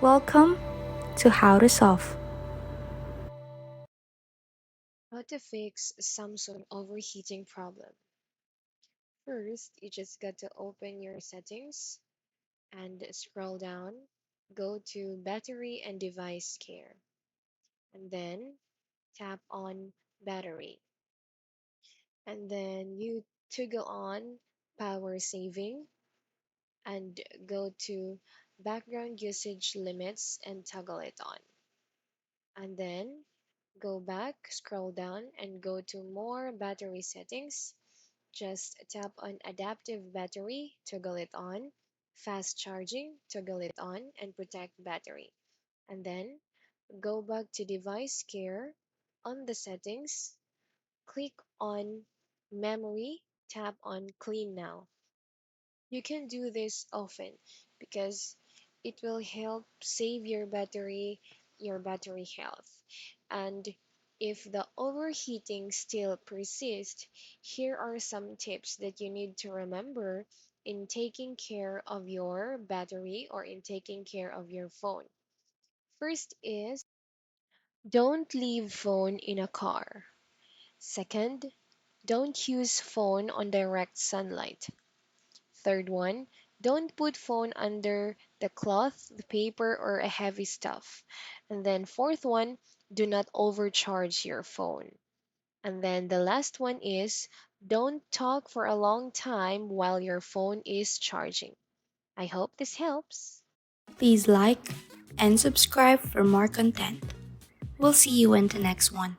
Welcome to How to Solve. How to fix Samsung overheating problem. First, you just got to open your settings and scroll down. Go to Battery and Device Care, and then tap on Battery. And then you toggle on Power Saving and go to Background Usage Limits and toggle it on. And then go back, scroll down, and go to More Battery Settings. Just tap on Adaptive Battery, toggle it on, Fast Charging, toggle it on, and Protect Battery. And then go back to Device Care. On the settings, click on Memory, tap on Clean Now. You can do this often because it will help save your battery health. And if the overheating still persists, here are some tips that you need to remember in taking care of your battery or in taking care of your phone. First is don't leave phone in a car. Second, don't use phone on direct sunlight. Third one, don't put phone under the cloth, the paper, or a heavy stuff. And then fourth one, do not overcharge your phone. And then the last one is don't talk for a long time while your phone is charging. I hope this helps. Please like and subscribe for more content. We'll see you in the next one.